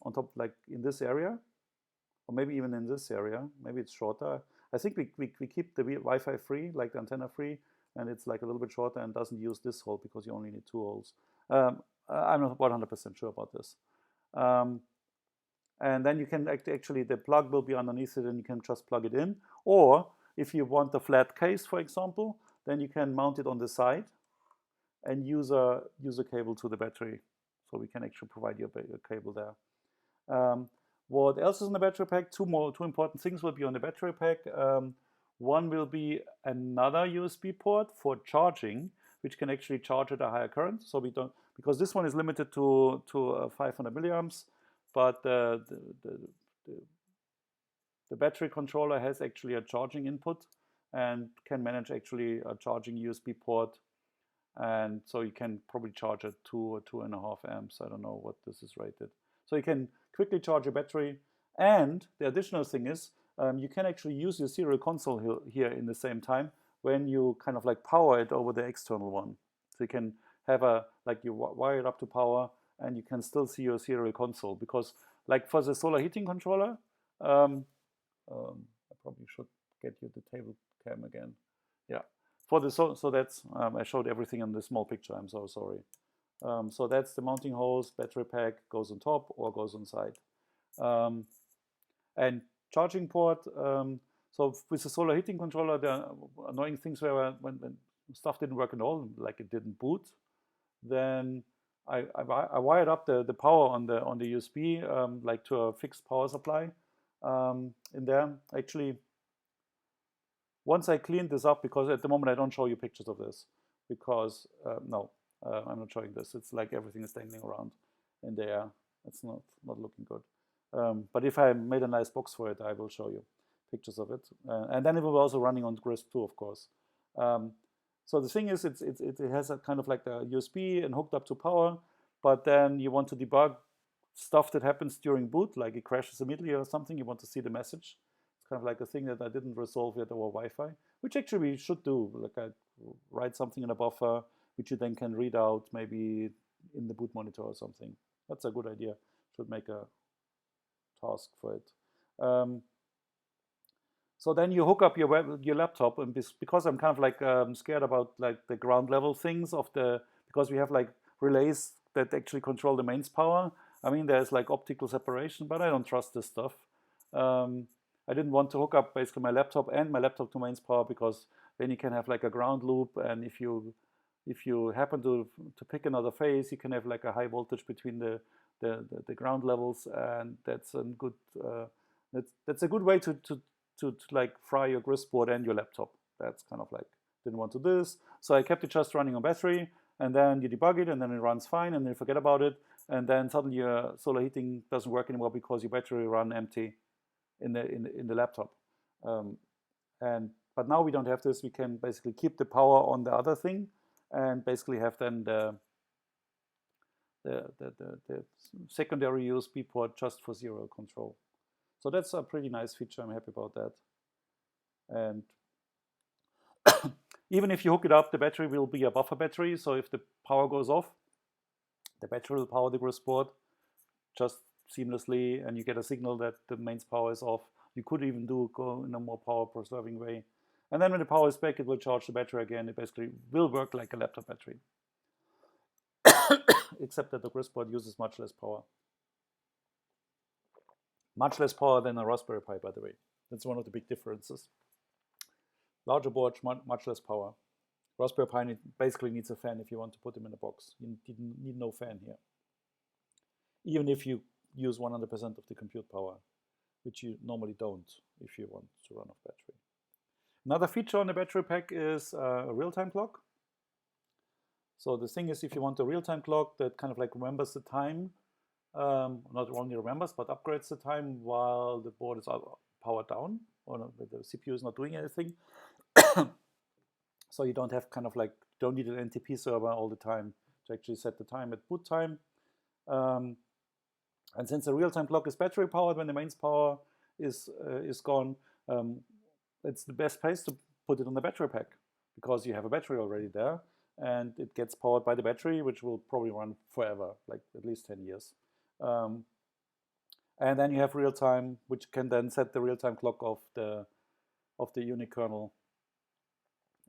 on top, like in this area, or maybe even in this area. Maybe it's shorter. I think we keep the Wi-Fi free, like the antenna free, and it's like a little bit shorter and doesn't use this hole because you only need 2 holes. I'm not 100% sure about this. And then you can actually, the plug will be underneath it and you can just plug it in. Or if you want a flat case, for example, then you can mount it on the side and use a cable to the battery. So we can actually provide you a cable there. What else is in the battery pack? Two important things will be on the battery pack. One will be another USB port for charging, which can actually charge at a higher current. So we don't, because this one is limited to 500 milliamps, but the battery controller has actually a charging input and can manage actually a charging USB port. And so you can probably charge at 2 or 2.5 amps. I don't know what this is rated. So you can quickly charge a battery. And the additional thing is you can actually use your serial console here in the same time when you kind of like power it over the external one. So you can have you wire it up to power and you can still see your serial console, because like for the solar heating controller, I probably should get you the table cam again. Yeah. For the so that's I showed everything in the small picture. I'm so sorry. So that's the mounting holes. Battery pack goes on top or goes on side. And charging port. So with the solar heating controller, there are annoying things where when stuff didn't work at all, like it didn't boot, then I wired up the power on the USB like to a fixed power supply in there. Actually, once I cleaned this up, because at the moment I don't show you pictures of this, because no, I'm not showing this. It's like everything is dangling around in the air. It's not looking good. But if I made a nice box for it, I will show you pictures of it. And then it will be also running on GRiSP too, of course. So the thing is, it has a kind of like a USB and hooked up to power, but then you want to debug stuff that happens during boot, like it crashes immediately or something. You want to see the message. It's kind of like a thing that I didn't resolve yet over Wi-Fi, which actually we should do. Like I write something in a buffer, which you then can read out maybe in the boot monitor or something. That's a good idea. Should make a task for it. So then you hook up your laptop, and because I'm kind of like scared about like the ground level things because we have like relays that actually control the mains power. I mean, there's like optical separation, but I don't trust this stuff. I didn't want to hook up basically my laptop and my laptop to mains power, because then you can have like a ground loop, and if you happen to pick another phase, you can have like a high voltage between the ground levels, and that's a good that's a good way to like fry your GRiSP board and your laptop. That's kind of like, didn't want to do this, so I kept it just running on battery, and then you debug it, and then it runs fine, and then you forget about it, and then suddenly your solar heating doesn't work anymore because your battery run empty in the laptop. But now we don't have this. We can basically keep the power on the other thing, and basically have then the secondary USB port just for serial control. So that's a pretty nice feature. I'm happy about that. And even if you hook it up, the battery will be a buffer battery. So if the power goes off, the battery will power the GRiSP board just seamlessly, and you get a signal that the mains power is off. You could even go in a more power preserving way. And then when the power is back, it will charge the battery again. It basically will work like a laptop battery, except that the GRiSP board uses much less power. Much less power than a Raspberry Pi, by the way. That's one of the big differences. Larger board, much less power. Raspberry Pi basically needs a fan if you want to put them in a box. You need no fan here, even if you use 100% of the compute power, which you normally don't if you want to run off battery. Another feature on the battery pack is a real-time clock. So the thing is, if you want a real-time clock that kind of like remembers the time, not only remembers, but upgrades the time while the board is powered down, or the CPU is not doing anything. So you don't have kind of like, don't need an NTP server all the time to actually set the time at boot time. And since the real-time clock is battery powered when the mains power is gone, it's the best place to put it on the battery pack, because you have a battery already there, and it gets powered by the battery, which will probably run forever, like at least 10 years. And then you have real time, which can then set the real-time clock of the Unix kernel,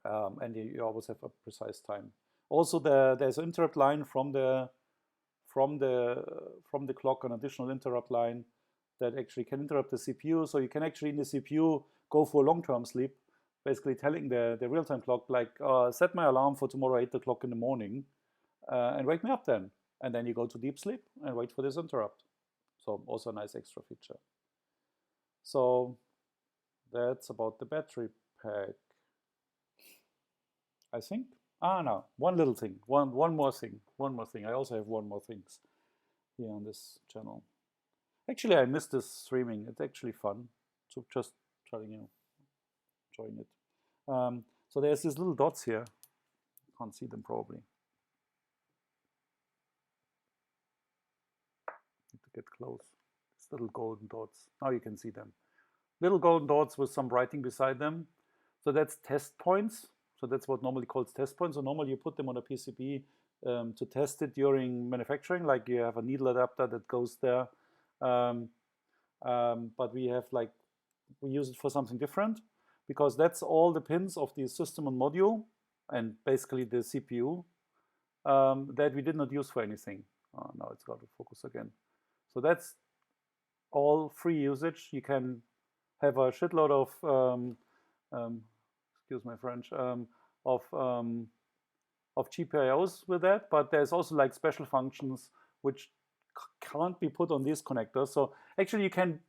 and you always have a precise time. Also, there's an interrupt line from the clock, an additional interrupt line that actually can interrupt the CPU. So you can actually in the CPU go for long-term sleep, basically telling the real-time clock like, set my alarm for tomorrow 8 o'clock in the morning, and wake me up then. And then you go to deep sleep and wait for this interrupt. So also a nice extra feature. So that's about the battery pack, I think. No, one little thing, one more thing. I also have one more things here on this channel. Actually, I missed this streaming. It's actually fun. So just trying, enjoying it. So there's these little dots here. Can't see them probably. Need to get close. These little golden dots. Now you can see them. Little golden dots with some writing beside them. So that's test points. So that's what normally calls test points. So normally you put them on a PCB to test it during manufacturing, like you have a needle adapter that goes there. But we use it for something different, because that's all the pins of the system on module and basically the CPU that we did not use for anything. Now it's got to focus again. So that's all free usage. You can have a shitload of excuse my French, of GPIOs with that, but there's also like special functions which can't be put on these connectors. So actually you can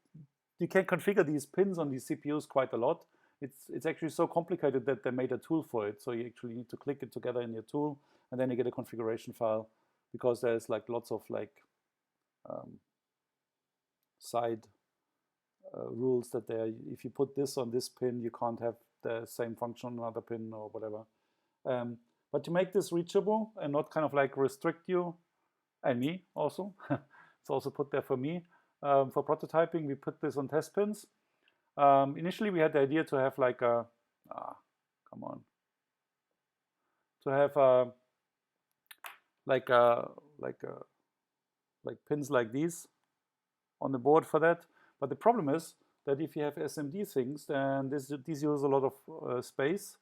configure these pins on these CPUs quite a lot. It's actually so complicated that they made a tool for it. So you actually need to click it together in your tool, and then you get a configuration file, because there's like lots of like side rules that if you put this on this pin, you can't have the same function on another pin or whatever. But to make this reachable and not kind of like restrict you and me also, it's also put there for me. For prototyping, we put this on test pins. Initially, we had the idea to have like to have like pins like these on the board for that. But the problem is that if you have SMD things, then these use a lot of space.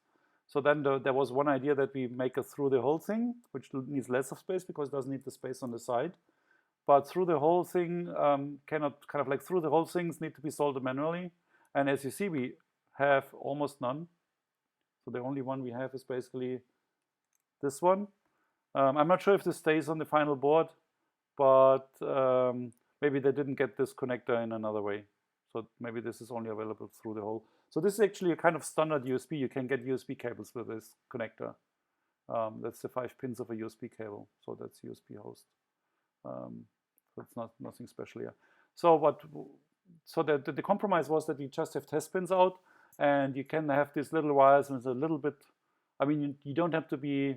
So then there was one idea that we make it through the whole thing, which needs less of space because it doesn't need the space on the side. But through the whole thing through the whole things need to be soldered manually. And as you see, we have almost none. So the only one we have is basically this one. I'm not sure if this stays on the final board, but maybe they didn't get this connector in another way. So maybe this is only available through the hole. So this is actually a kind of standard USB. You can get USB cables with this connector. That's the 5 pins of a USB cable. So that's USB host. So it's not nothing special here. So the compromise was that you just have test pins out, and you can have these little wires, and it's a little bit. I mean, you don't have to be.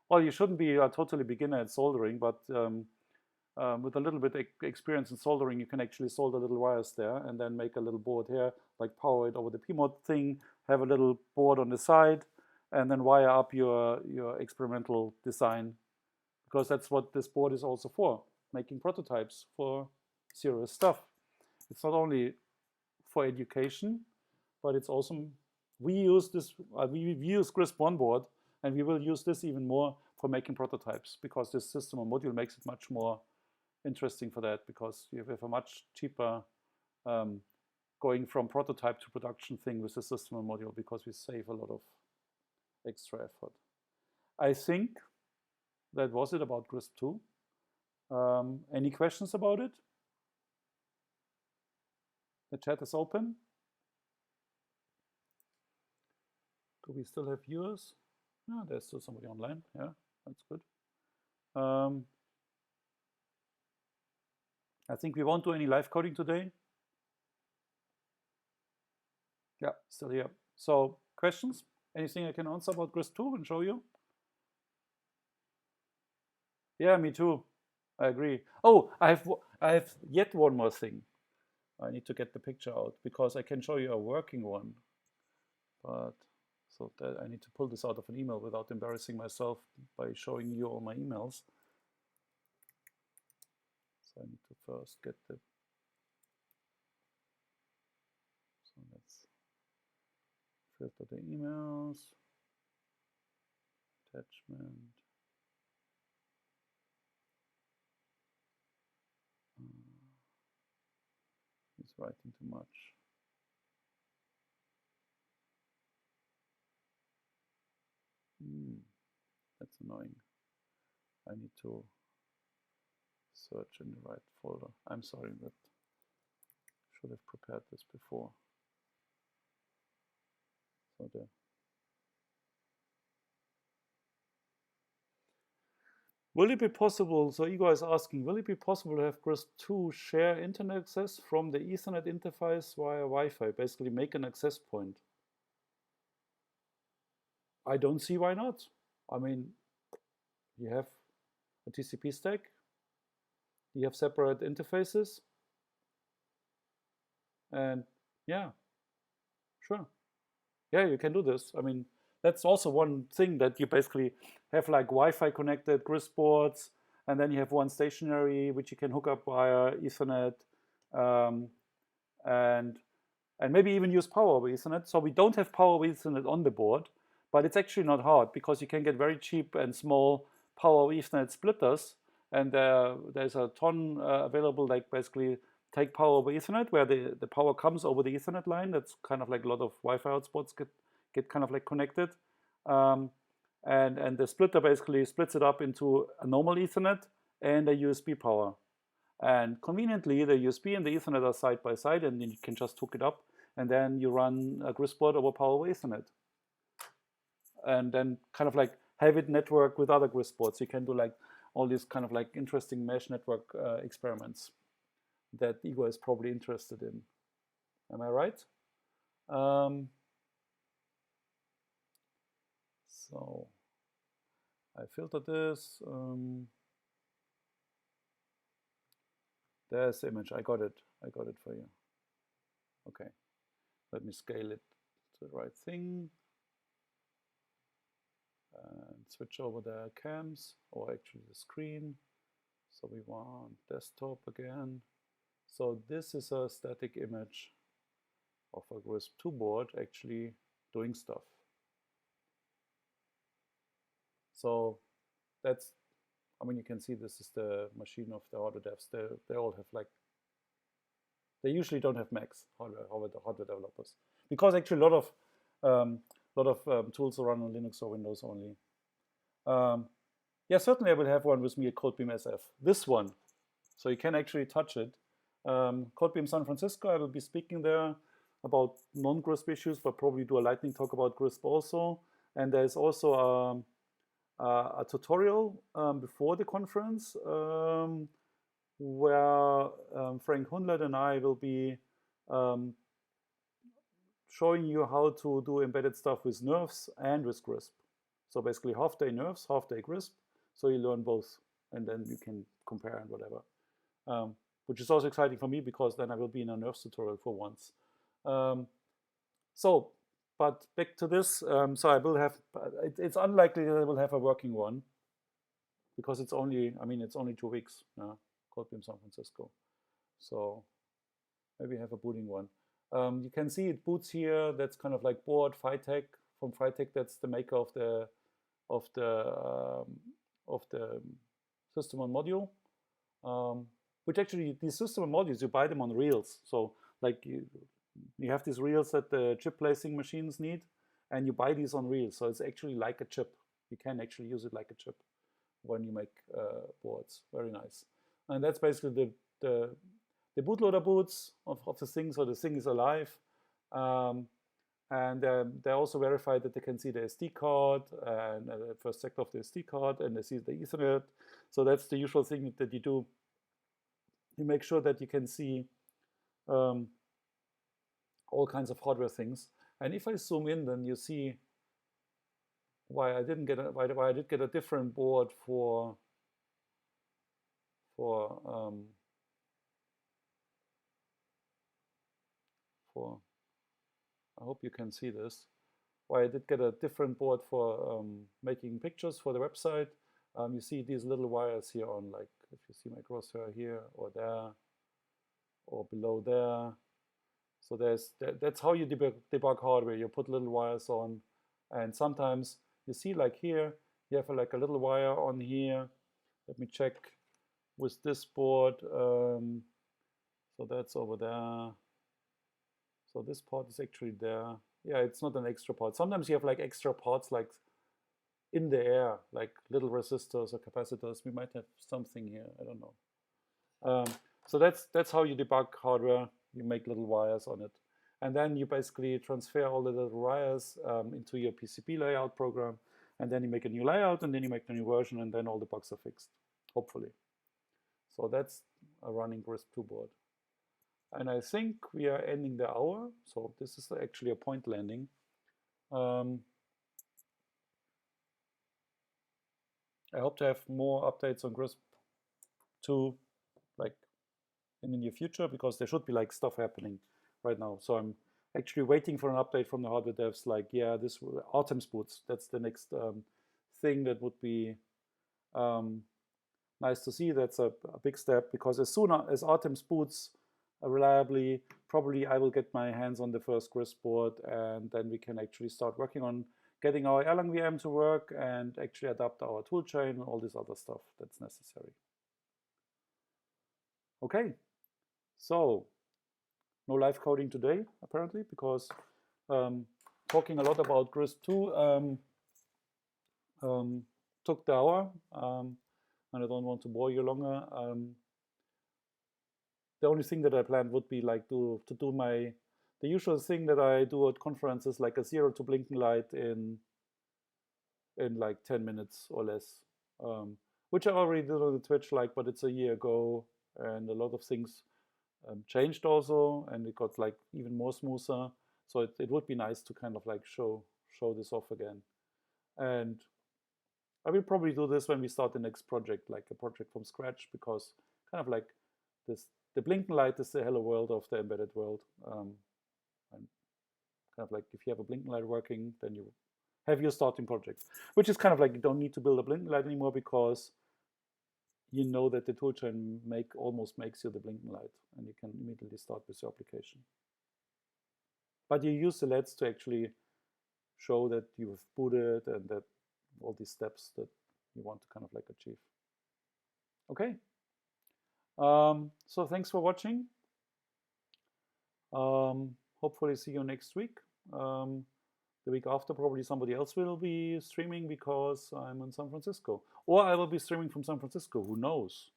Well, you shouldn't be a totally beginner at soldering, but with a little bit experience in soldering, you can actually solder little wires there, and then make a little board here, like power it over the PMOD thing, have a little board on the side, and then wire up your experimental design, because that's what this board is also for, making prototypes for serious stuff. It's not only for education, but it's also, we use this, we use GRiSP on board, and we will use this even more for making prototypes, because this system or module makes it much more interesting for that, because you have a much cheaper going from prototype to production thing with the system and module, because we save a lot of extra effort. I think that was it about GRiSP 2. Any questions about it? The chat is open. Do we still have viewers? No, there's still somebody online. Yeah, that's good. I think we won't do any live coding today. Yeah, still here. So questions? Anything I can answer about GRiSP 2 and show you? Yeah, me too. I agree. Oh, I have yet one more thing. I need to get the picture out, because I can show you a working one. But so that I need to pull this out of an email without embarrassing myself by showing you all my emails. So I need to first get the. So let's filter the emails. Attachment. He's writing too much. That's annoying. I need to search in the right folder. I'm sorry, that should have prepared this before. So will it be possible, so Igor is asking, will it be possible to have GRiSP 2 share internet access from the Ethernet interface via Wi-Fi, basically make an access point? I don't see why not. I mean, you have a TCP stack, you have separate interfaces, and yeah, sure. Yeah, you can do this. I mean, that's also one thing, that you basically have like Wi-Fi connected GRiSP boards, and then you have one stationary which you can hook up via Ethernet, and maybe even use power over Ethernet. So we don't have power over Ethernet on the board, but it's actually not hard, because you can get very cheap and small power over Ethernet splitters, and there's a ton available, like basically take power over Ethernet, where the power comes over the Ethernet line. That's kind of like a lot of Wi-Fi hotspots get kind of like connected. And the splitter basically splits it up into a normal Ethernet and a USB power. And conveniently, the USB and the Ethernet are side by side, and then you can just hook it up, and then you run a GRiSP board over power over Ethernet. And then kind of like have it network with other GRiSP boards. You can do like all these kind of like interesting mesh network experiments that Igor is probably interested in. Am I right? So I filtered this. There's the image. I got it for you. Okay, let me scale it to the right thing and switch over the cams, or actually the screen. So we want desktop again. So this is a static image of a GRiSP 2 board actually doing stuff. So that's, I mean, you can see this is the machine of the autodevs. They all have like They usually don't have Macs, hardware developers, because actually a lot of tools run on Linux or Windows only. Yeah, certainly I will have one with me at CodeBeam SF. This one, so you can actually touch it. CodeBeam San Francisco, I will be speaking there about non-GRiSP issues, but probably do a lightning talk about GRiSP also. And there's also a tutorial before the conference where Frank Hundlett and I will be showing you how to do embedded stuff with nerves and with GRiSP. So basically half-day nerves, half-day GRiSP. So you learn both, and then you can compare and whatever. Which is also exciting for me because then I will be in a nerves tutorial for once. But back to this. So I will have. It's unlikely that I will have a working one because it's only. I mean, it's only 2 weeks. CodeBeam San Francisco. So maybe have a booting one. You can see it boots here. That's kind of like board Phytech from Phytech. That's the maker of the system on module. Which actually these system on modules, you buy them on reels. So like you have these reels that the chip placing machines need, and you buy these on reels. So it's actually like a chip. You can actually use it like a chip when you make boards. Very nice. And that's basically the bootloader boots of the thing. So the thing is alive. And they also verified that they can see the SD card and the first sector of the SD card, and they see the Ethernet. So that's the usual thing that you do. You make sure that you can see all kinds of hardware things. And if I zoom in, then you see why I did get a different board for I hope you can see this. Why I did get a different board for making pictures for the website. You see these little wires here on, like, if you see my crosshair here or there or below there. So that's how you debug hardware. You put little wires on, and sometimes you see, like here, you have like a little wire on here. Let me check with this board. So that's over there. So this part is actually there. Yeah, it's not an extra part. Sometimes you have like extra parts like in the air, like little resistors or capacitors. We might have something here. I don't know. So that's how you debug hardware. You make little wires on it. And then you basically transfer all the little wires into your PCB layout program. And then you make a new layout, and then you make the new version, and then all the bugs are fixed, hopefully. So that's a running GRiSP 2 board. And I think we are ending the hour. So this is actually a point landing. I hope to have more updates on GRiSP 2 like in the near future, because there should be like stuff happening right now. So I'm actually waiting for an update from the hardware devs, like, yeah, this Artemis boots, that's the next thing that would be nice to see. That's a big step, because as soon as Artemis boots reliably, probably I will get my hands on the first GRiSP board, and then we can actually start working on getting our Erlang VM to work and actually adapt our toolchain and all this other stuff that's necessary. Okay, so no live coding today, apparently, because talking a lot about GRiSP 2 took the hour, and I don't want to bore you longer. The only thing that I planned would be like to do the usual thing that I do at conferences, like a 0 to blinking light in like 10 minutes or less, which I already did on the Twitch, but it's a year ago, and a lot of things changed also, and it got like even more smoother. So it would be nice to kind of like show this off again. And I will probably do this when we start the next project, like a project from scratch, because kind of like the blinking light is the hello world of the embedded world. And kind of like if you have a blinking light working, then you have your starting project, which is kind of like you don't need to build a blinking light anymore, because you know that the toolchain almost makes you the blinking light, and you can immediately start with your application. But you use the LEDs to actually show that you've booted and that all these steps that you want to kind of like achieve. Okay. So thanks for watching. Hopefully see you next week. The week after, probably somebody else will be streaming because I'm in San Francisco. Or I will be streaming from San Francisco. Who knows?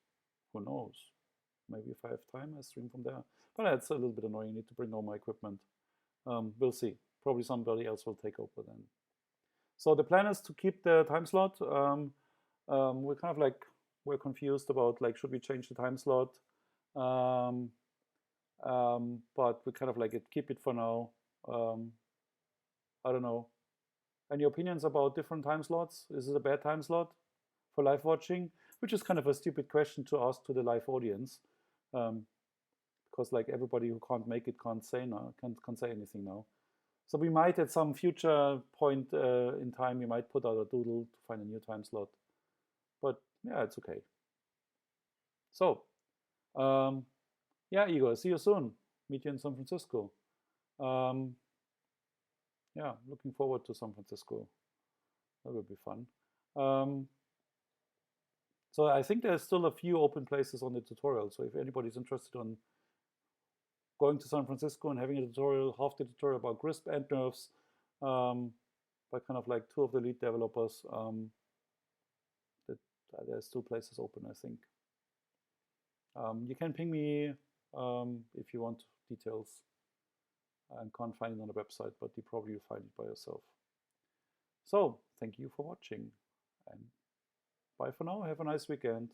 Who knows? Maybe if I have time, I stream from there. But that's a little bit annoying. I need to bring all my equipment. We'll see. Probably somebody else will take over then. So the plan is to keep the time slot. We're kind of like, we're confused about like, should we change the time slot? Um, but we kind of like it, keep it for now. I don't know. Any opinions about different time slots? Is it a bad time slot for live watching? Which is kind of a stupid question to ask to the live audience, um, because like everybody who can't make it can't say now, can't say anything now. So we might at some future point in time, we might put out a doodle to find a new time slot. But yeah, it's okay. So yeah, Igor, see you soon. Meet you in San Francisco. Um, yeah, looking forward to San Francisco. That will be fun. Um, so I think there's still a few open places on the tutorial. So if anybody's interested on going to San Francisco and having a tutorial, half the tutorial about GRiSP and nerves, by kind of like two of the lead developers, that there's still places open, I think. You can ping me if you want details. I can't find it on the website, but you probably will find it by yourself. So thank you for watching, and bye for now. Have a nice weekend.